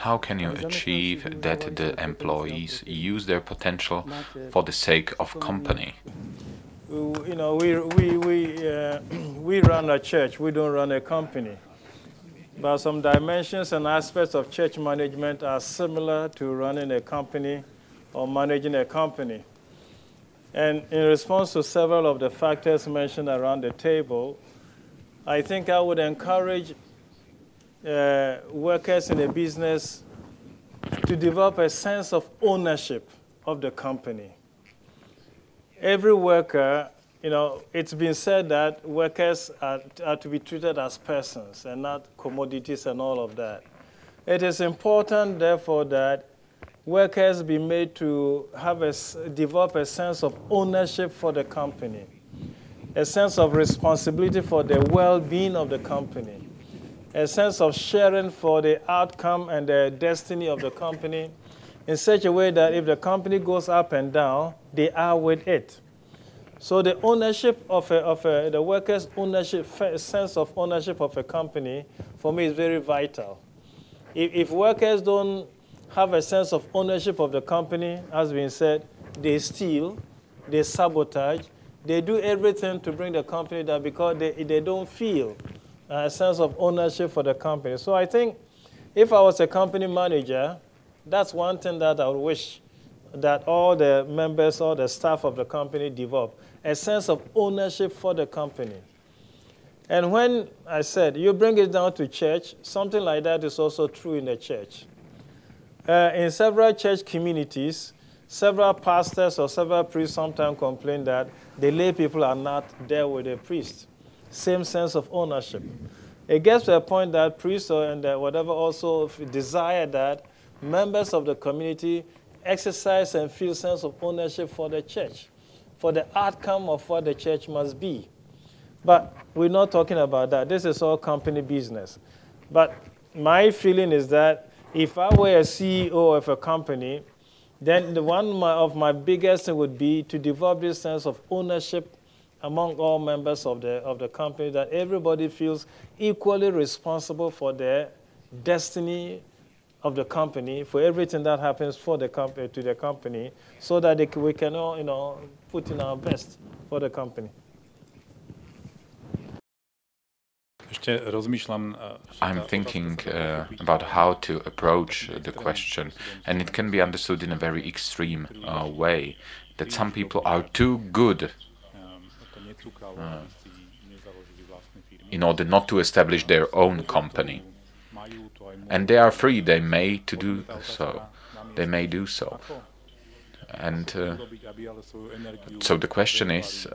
how can you achieve that the employees use their potential for the sake of company? You know, we run a church. We don't run a company. But some dimensions and aspects of church management are similar to running a company or managing a company. And in response to several of the factors mentioned around the table, I think I would encourage workers in a business to develop a sense of ownership of the company. Every worker, you know, it's been said that workers are to be treated as persons and not commodities and all of that. It is important, therefore, that workers be made to develop a sense of ownership for the company, a sense of responsibility for the well-being of the company, a sense of sharing for the outcome and the destiny of the company in such a way that if the company goes up and down, they are with it. So the ownership of the workers' ownership, sense of ownership of a company, for me, is very vital. If workers don't have a sense of ownership of the company, as been said, they steal, they sabotage, they do everything to bring the company down because they don't feel a sense of ownership for the company. So I think if I was a company manager, that's one thing that I would wish that all the members, all the staff of the company develop, a sense of ownership for the company. And when I said you bring it down to church, something like that is also true in the church. In several church communities, several pastors or several priests sometimes complain that the lay people are not there with the priest. Same sense of ownership. It gets to a point that priests and whatever also desire that members of the community exercise and feel sense of ownership for the church, for the outcome of what the church must be. But we're not talking about that. This is all company business. But my feeling is that if I were a CEO of a company, then one of my biggest thing would be to develop this sense of ownership among all members of the company, that everybody feels equally responsible for their destiny of the company, for everything that happens for the company, to the company, so that we can all, you know, put in our best for the company. I'm thinking about how to approach the question, and it can be understood in a very extreme way, that some people are too good in order not to establish their own company. And they are free, they may do so. And so the question is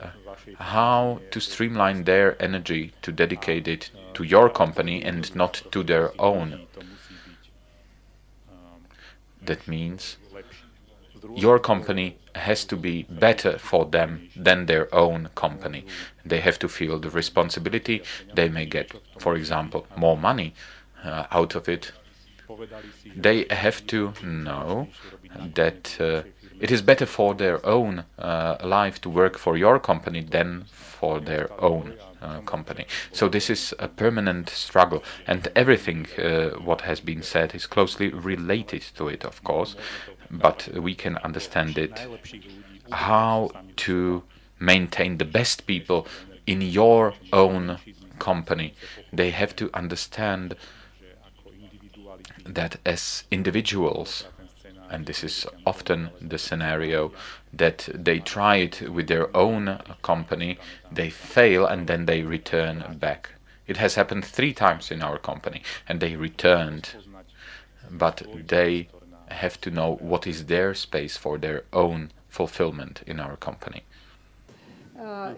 how to streamline their energy to dedicate it to your company and not to their own. That means your company has to be better for them than their own company. They have to feel the responsibility. They may get, for example, more money out of it. They have to know that it is better for their own life to work for your company than for their own company. So this is a permanent struggle, and everything what has been said is closely related to it, of course, but we can understand it, how to maintain the best people in your own company. They have to understand that as individuals, and this is often the scenario, that they try it with their own company, they fail, and then they return back. It has happened 3 times in our company, and they returned, but they have to know what is their space for their own fulfillment in our company. I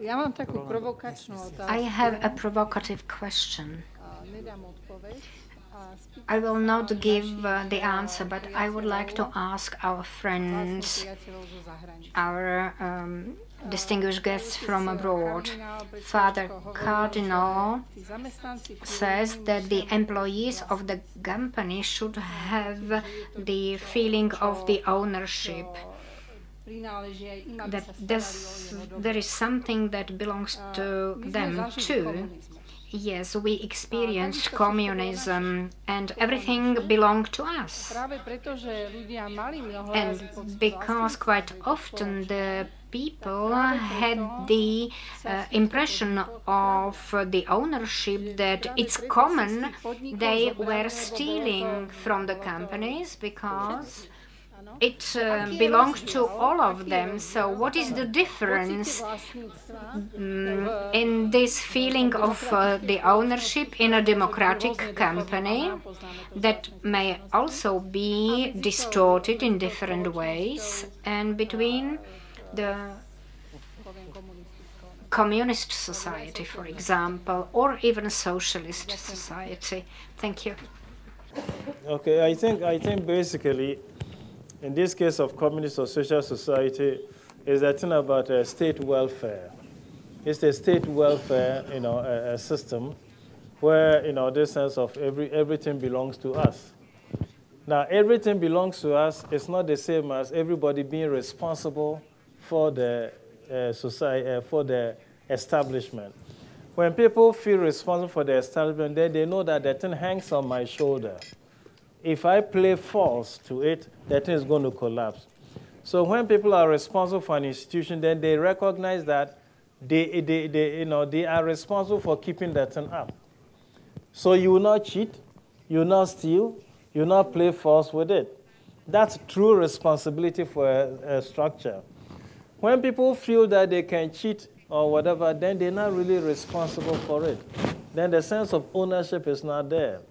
have a provocative question. I will not give the answer, but I would like to ask our friends, our distinguished guests from abroad. Father Cardinal says that the employees of the company should have the feeling of the ownership, that there is something that belongs to them too. Yes, we experienced communism and everything belonged to us. And because quite often the people had the impression of the ownership that it's common, they were stealing from the companies because it belonged to all of them. So what is the difference in this feeling of the ownership in a democratic company that may also be distorted in different ways, and between the communist society, for example, or even socialist society? Thank you. Okay, I think basically, in this case of communist or social society, is a thing about state welfare. It's a state welfare, a system where, this sense of everything belongs to us. Now, everything belongs to us. It's not the same as everybody being responsible for the society, for the establishment. When people feel responsible for the establishment, then they know that the thing hangs on my shoulder. If I play false to it, that thing is going to collapse. So when people are responsible for an institution, then they recognize that they are responsible for keeping that thing up. So you will not cheat, you will not steal, you will not play false with it. That's true responsibility for a structure. When people feel that they can cheat or whatever, then they're not really responsible for it. Then the sense of ownership is not there.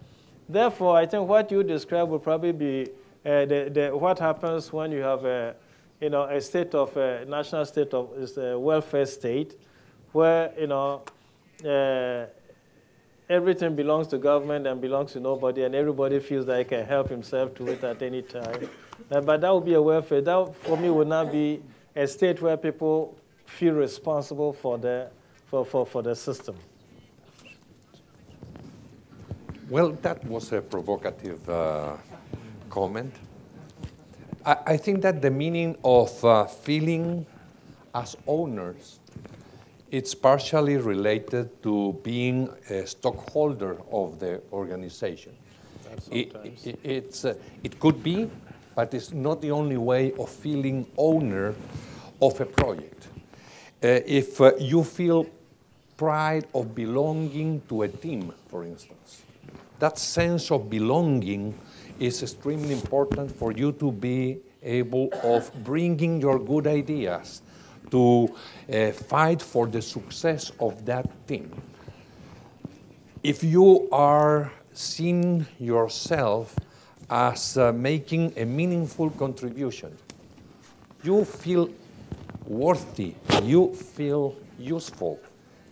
Therefore, I think what you describe will probably be what happens when you have a state of national state of is a welfare state, where everything belongs to government and belongs to nobody, and everybody feels that he can help himself to it at any time. But that would be a welfare. That, for me, would not be a state where people feel responsible for the system. Well, that was a provocative comment. I think that the meaning of feeling as owners, it's partially related to being a stockholder of the organization. It could be, but it's not the only way of feeling owner of a project. If you feel pride of belonging to a team, for instance, that sense of belonging is extremely important for you to be able of bringing your good ideas to fight for the success of that team. If you are seeing yourself as making a meaningful contribution, you feel worthy, you feel useful.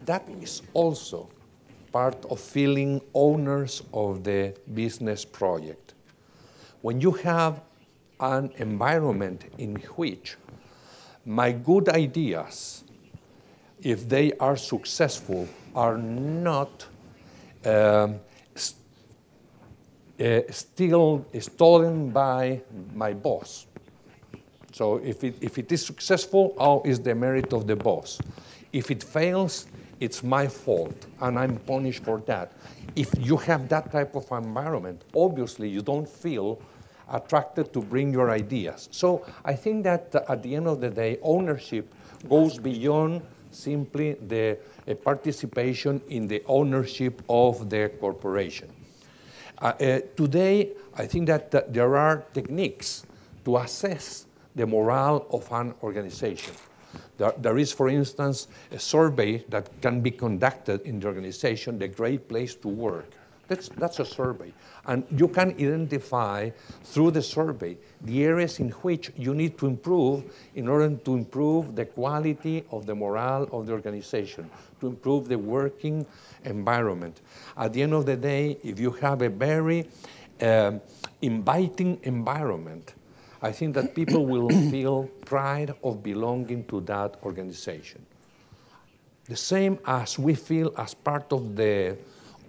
That is also part of feeling owners of the business project. When you have an environment in which my good ideas, if they are successful, are not still stolen by my boss. So if it is successful, it's the merit of the boss. If it fails, it's my fault, and I'm punished for that. If you have that type of environment, obviously you don't feel attracted to bring your ideas. So I think that at the end of the day, ownership goes beyond simply the participation in the ownership of the corporation. Today, I think that there are techniques to assess the morale of an organization. There is, for instance, a survey that can be conducted in the organization, the Great Place to Work. That's a survey. And you can identify through the survey the areas in which you need to improve in order to improve the quality of the morale of the organization, to improve the working environment. At the end of the day, if you have a very inviting environment, I think that people will feel pride of belonging to that organization. The same as we feel as part of the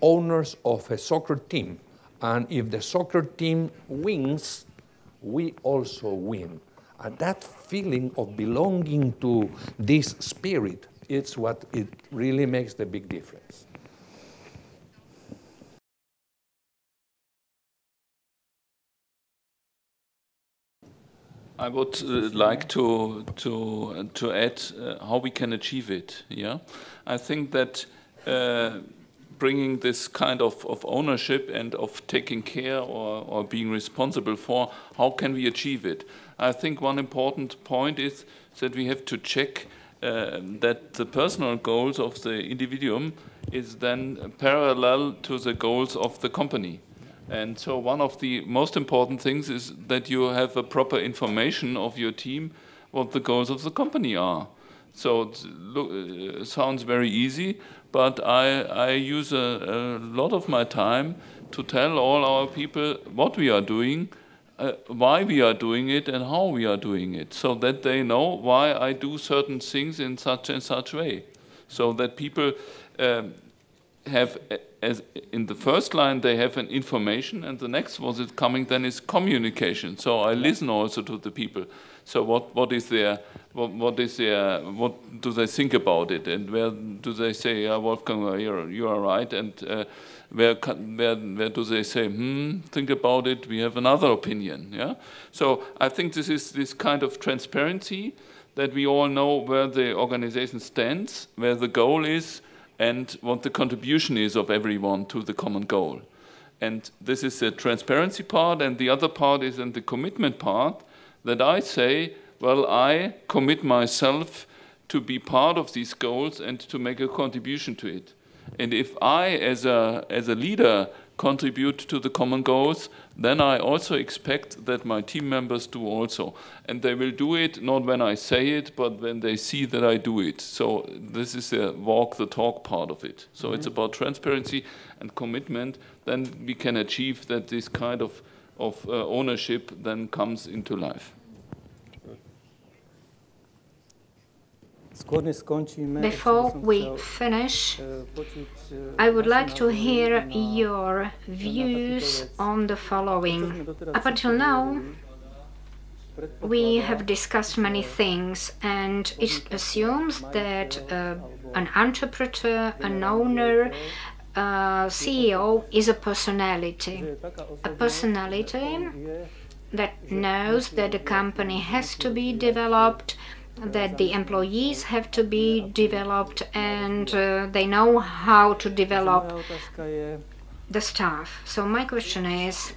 owners of a soccer team. And if the soccer team wins, we also win. And that feeling of belonging to this spirit is what it really makes the big difference. I would like to add how we can achieve it. Yeah, I think that bringing this kind of ownership and of taking care or being responsible for, how can we achieve it? I think one important point is that we have to check that the personal goals of the individuum is then parallel to the goals of the company. And so one of the most important things is that you have a proper information of your team what the goals of the company are. So it sounds very easy, but I use a lot of my time to tell all our people what we are doing, why we are doing it, and how we are doing it, so that they know why I do certain things in such and such way. So that people have, as in the first line, they have an information, and the next what is coming then is communication. So I listen also to the people. So what do they think about it, and where do they say, yeah, Wolfgang, you are right, and where do they say, think about it, we have another opinion. Yeah. So I think this is this kind of transparency, that we all know where the organization stands, where the goal is, and what the contribution is of everyone to the common goal. And this is the transparency part, and the other part is in the commitment part, that I say, well, I commit myself to be part of these goals and to make a contribution to it. And if I, as a leader, contribute to the common goals, then I also expect that my team members do also. And they will do it not when I say it, but when they see that I do it. So this is the walk the talk part of it. So it's about transparency and commitment. Then we can achieve that this kind of ownership then comes into life. Before we finish, I would like to hear your views on the following. Up until now, we have discussed many things, and it assumes that an entrepreneur, an owner, CEO is a personality that knows that the company has to be developed, that the employees have to be developed, and they know how to develop the staff. So my question is,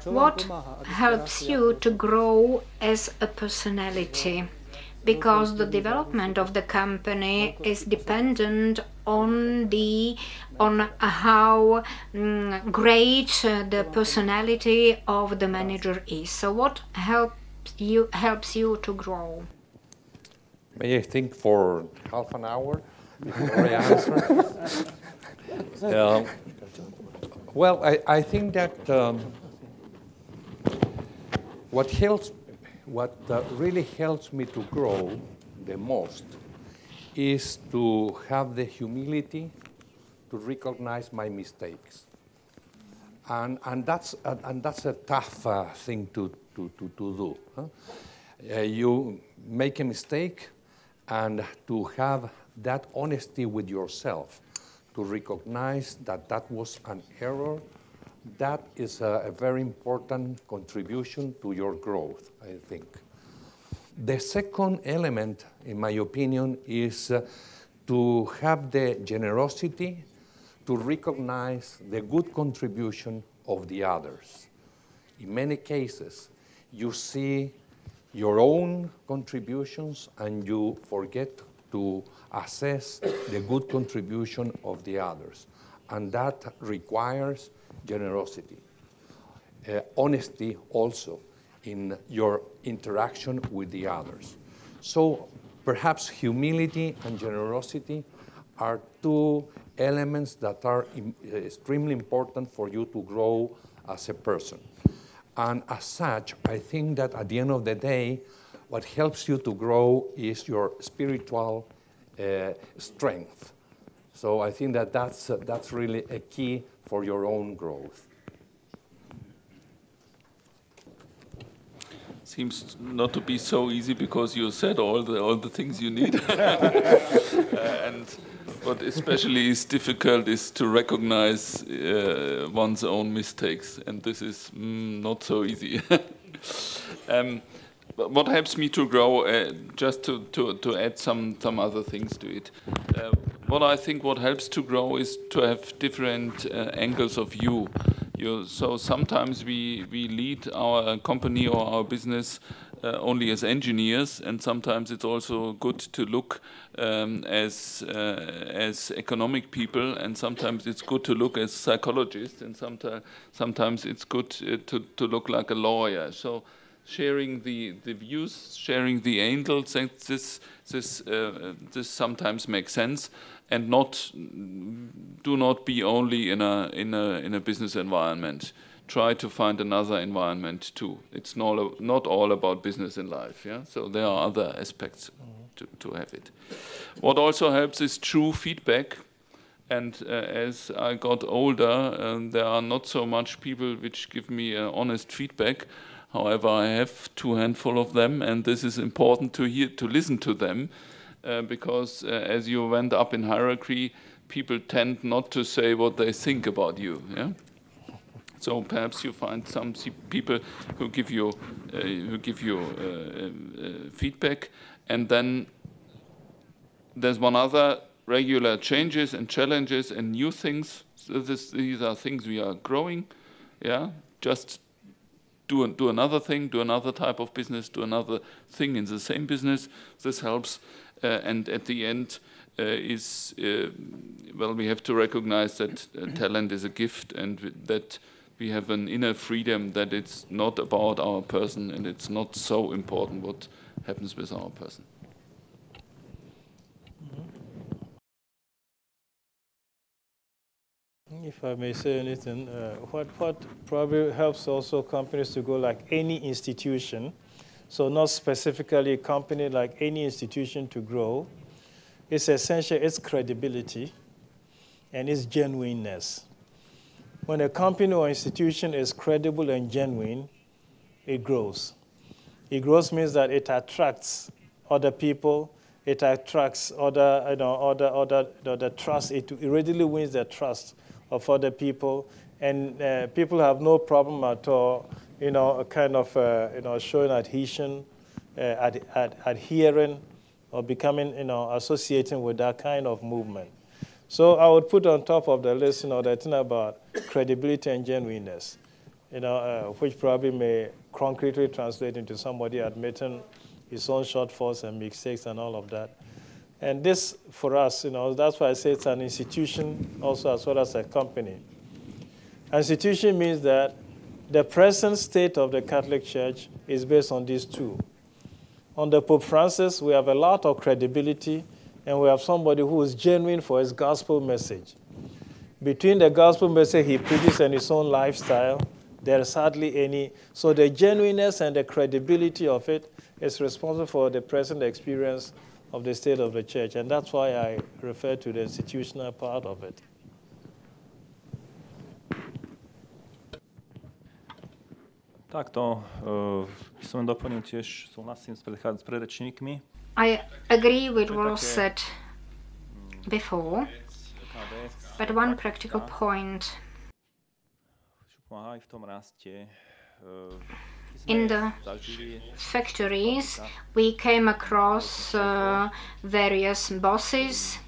what helps you to grow as a personality? Because the development of the company is dependent on how great the personality of the manager is. So what helps you to grow? May I think for half an hour before I answer? Well, I think that what really helps me to grow the most is to have the humility to recognize my mistakes, and that's a tough thing to do. Huh? You make a mistake, and to have that honesty with yourself, to recognize that that was an error, that is a very important contribution to your growth, I think. The second element, in my opinion, is to have the generosity to recognize the good contribution of the others. In many cases, you see your own contributions and you forget to assess the good contribution of the others. And that requires generosity. Honesty also in your interaction with the others. So perhaps humility and generosity are two elements that are extremely important for you to grow as a person. And as such, I think that at the end of the day, what helps you to grow is your spiritual strength. So I think that that's really a key for your own growth. Seems not to be so easy because you said all the things you need. And what especially is difficult is to recognize one's own mistakes, and this is not so easy. what helps me to grow, just to add some other things to it. What I think what helps to grow is to have different angles of view. So sometimes we lead our company or our business only as engineers, and sometimes it's also good to look as economic people, and sometimes it's good to look as psychologists, and sometimes it's good to look like a lawyer. So sharing the views, sharing the angles, this sometimes makes sense, and do not be only in a business environment. Try to find another environment too. It's not all about business in life. Yeah, so there are other aspects to have it. What also helps is true feedback. And as I got older, there are not so much people which give me honest feedback. However, I have 2 handful of them, and this is important to listen to them, because as you went up in hierarchy, people tend not to say what they think about you. Yeah. So perhaps you find some people who give you feedback, and then there's one other: regular changes and challenges and new things. So these are things we are growing. Yeah, just do another thing, do another type of business, do another thing in the same business. This helps, and at the end well, we have to recognize that talent is a gift, and that we have an inner freedom, that it's not about our person, and it's not so important what happens with our person. If I may say anything, what probably helps also companies to go like any institution, so not specifically a company, like any institution to grow, is essentially its credibility and its genuineness. When a company or institution is credible and genuine, it grows. It grows means that it attracts other people, it attracts the trust. It readily wins the trust of other people, and people have no problem at all, showing adhesion, adhering, or becoming, associating with that kind of movement. So I would put on top of the list, the thing about credibility and genuineness, which probably may concretely translate into somebody admitting his own shortfalls and mistakes and all of that. And this, for us, that's why I say it's an institution also as well as a company. An institution means that the present state of the Catholic Church is based on these two. Under Pope Francis, we have a lot of credibility, and we have somebody who is genuine for his gospel message. Between the gospel message he preaches and his own lifestyle, there is hardly any. So the genuineness and the credibility of it is responsible for the present experience of the state of the church. And that's why I refer to the institutional part of it. Takto som doplnil tiež, súhlasím s predrečníkmi. I agree with what was said before, but one practical point. In the factories, we came across various bosses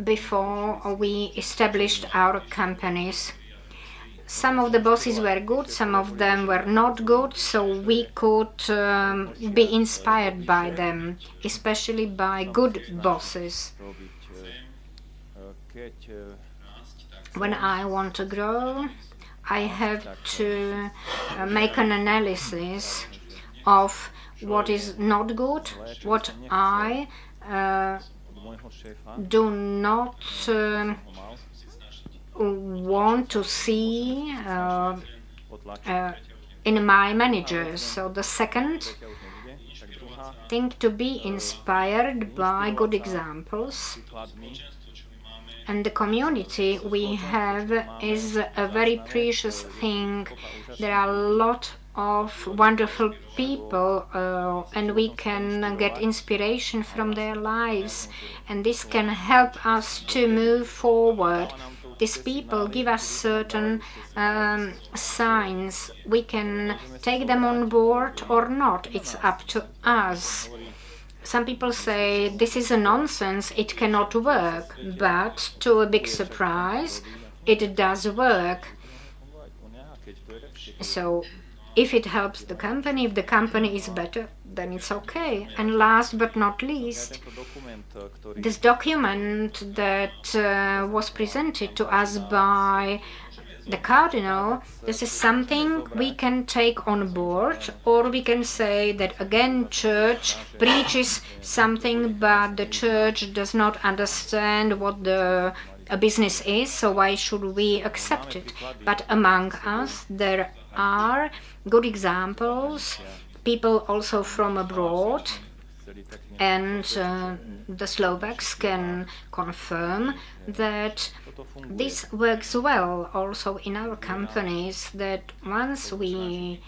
before we established our companies. Some of the bosses were good, some of them were not good, so we could be inspired by them, especially by good bosses. When I want to grow, I have to make an analysis of what is not good, what I do not want to see in my managers. So the second thing, to be inspired by good examples. And the community we have is a very precious thing. There are a lot of wonderful people, and we can get inspiration from their lives, and this can help us to move forward. these people give us certain signs. We can take them on board or not. It's up to us. Some people say this is a nonsense, it cannot work, but to a big surprise, it does work. So if it helps the company, if the company is better, then it's okay. And last but not least, this document that was presented to us by the Cardinal, this is something we can take on board, or we can say that again Church preaches something but the Church does not understand what a business is, so why should we accept it? But among us there are good examples, people also from abroad, and the Slovaks can confirm that this works well also in our companies, that once we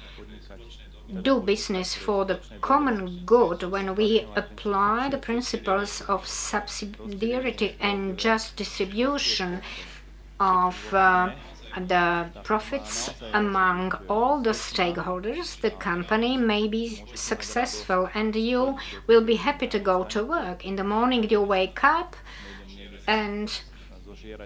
do business for the common good, when we apply the principles of subsidiarity and just distribution of the profits among all the stakeholders, the company may be successful and you will be happy to go to work. In the morning you wake up and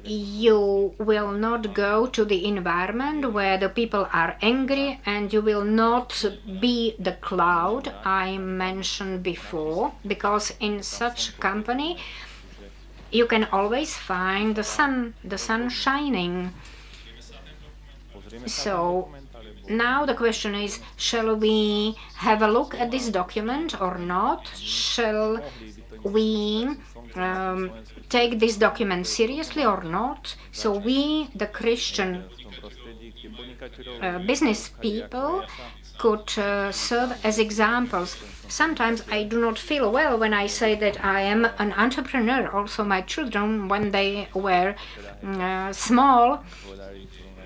you will not go to the environment where the people are angry, and you will not be the cloud I mentioned before, because in such company you can always find the sun shining. So now the question is, shall we have a look at this document or not? Shall we take this document seriously or not? So we, the Christian business people, could serve as examples. Sometimes I do not feel well when I say that I am an entrepreneur. Also my children, when they were small,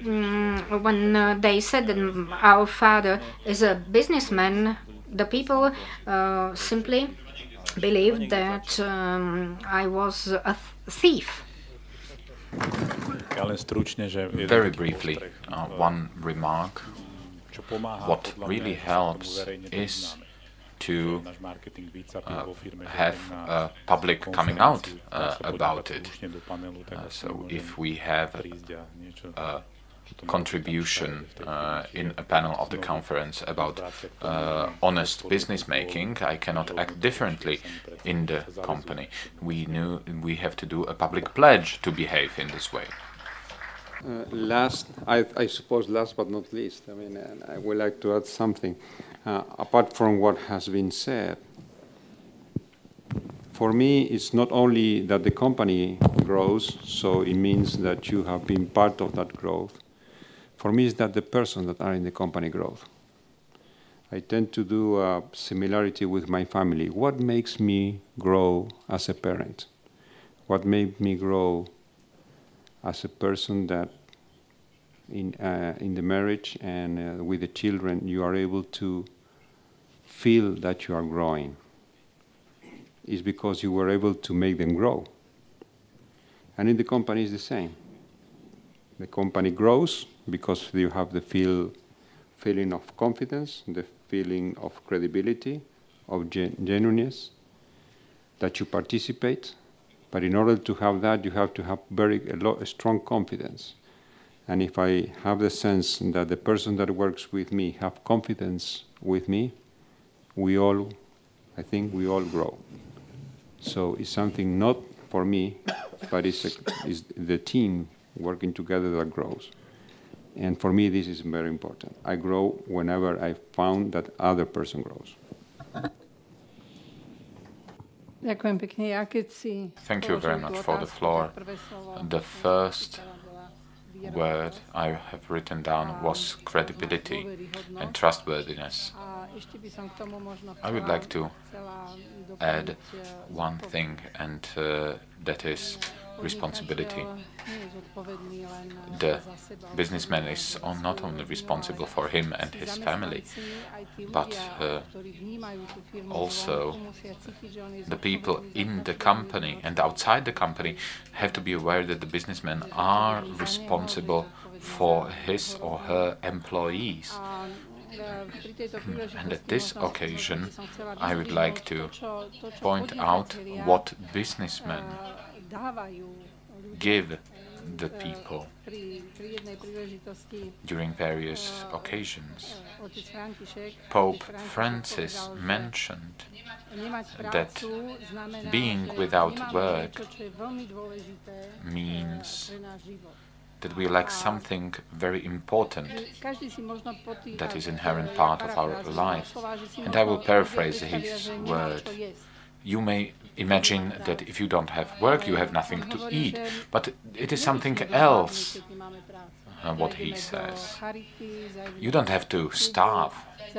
when they said that our father is a businessman, the people simply believed that I was a thief. Very briefly, one remark. What really helps is to have a public coming out about it. So if we have a contribution in a panel of the conference about honest business making, I cannot act differently in the company. We have to do a public pledge to behave in this way. I suppose last but not least, I mean, I would like to add something. Apart from what has been said, for me, it's not only that the company grows, so it means that you have been part of that growth. For me, it's that the persons that are in the company grow. I tend to do a similarity with my family. What makes me grow as a parent? What made me grow as a person that in the marriage and with the children, you are able to feel that you are growing? Is because you were able to make them grow. And in the company, it's the same. The company grows because you have the feeling of confidence, the feeling of credibility, of genuineness, that you participate. But in order to have that, you have to have a strong confidence. And if I have the sense that the person that works with me have confidence with me, I think we all grow. So it's something not for me, but it's the team working together that grows. And for me, this is very important. I grow whenever I found that other person grows. Thank you very much for the floor. The first word I have written down was credibility and trustworthiness. I would like to add one thing, and that is responsibility. The businessman is not only responsible for him and his family, but also the people in the company and outside the company have to be aware that the businessmen are responsible for his or her employees. And at this occasion, I would like to point out what businessmen give the people during various occasions. Pope Francis mentioned that being without work means that we lack something very important that is inherent part of our life. And I will paraphrase his word. You may imagine that if you don't have work, you have nothing to eat, but it is something else, what he says. You don't have to starve.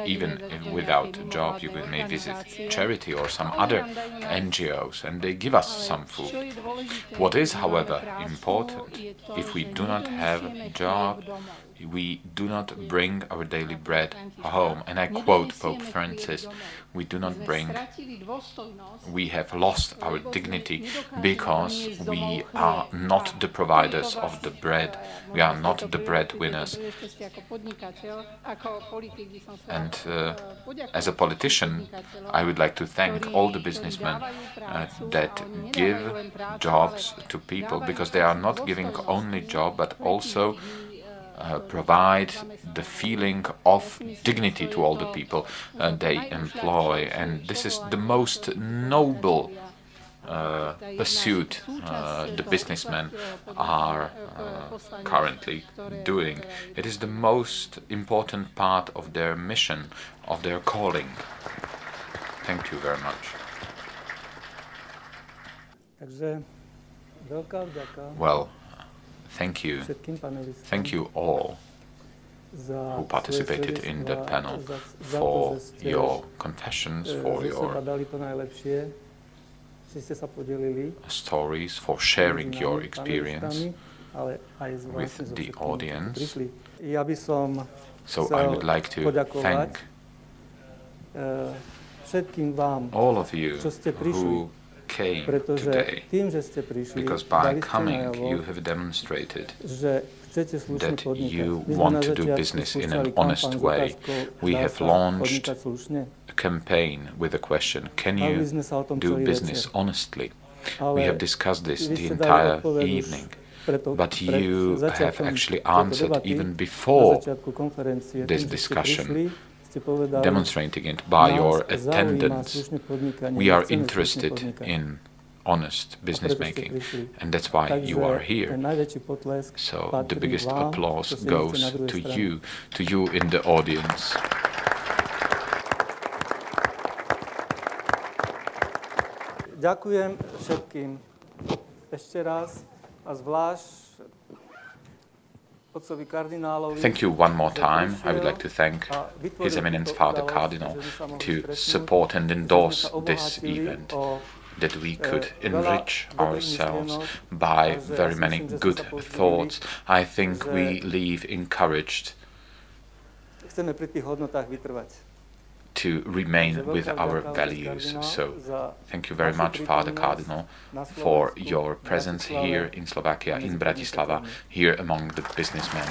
Even if without a job, you may visit charity or some other NGOs, and they give us some food. What is, however, important, if we do not have a job, we do not bring our daily bread home. And I quote Pope Francis, we do not bring, we have lost our dignity because we are not the providers of the bread. We are not the breadwinners. And as a politician, I would like to thank all the businessmen that give jobs to people, because they are not giving only job, but also provide the feeling of dignity to all the people they employ. And this is the most noble pursuit the businessmen are currently doing. It is the most important part of their mission, of their calling. Thank you very much. Well, thank you. Thank you all who participated in the panel for your confessions, for your stories, for sharing your experience with the audience. So I would like to thank all of you who came today, because by coming you have demonstrated that you want to do business in an honest way. We have launched a campaign with the question, can you do business honestly? We have discussed this the entire evening, but you have actually answered even before this discussion, demonstrating it by your attendance. We are interested in honest business making, and that's why you are here. So the biggest applause goes to you in the audience. Ďakujem všetkým ešte raz a zvlášť otcovi kardinálovi. Thank you one more time. I would like to thank His Eminence Father Cardinal to support and endorse this event, that we could enrich ourselves by very many good thoughts. I think we leave encouraged Chceme pri tých hodnotách vytrvať. To remain with our values. So thank you very much, Father Cardinal, for your presence here in Slovakia, in Bratislava, here among the businessmen.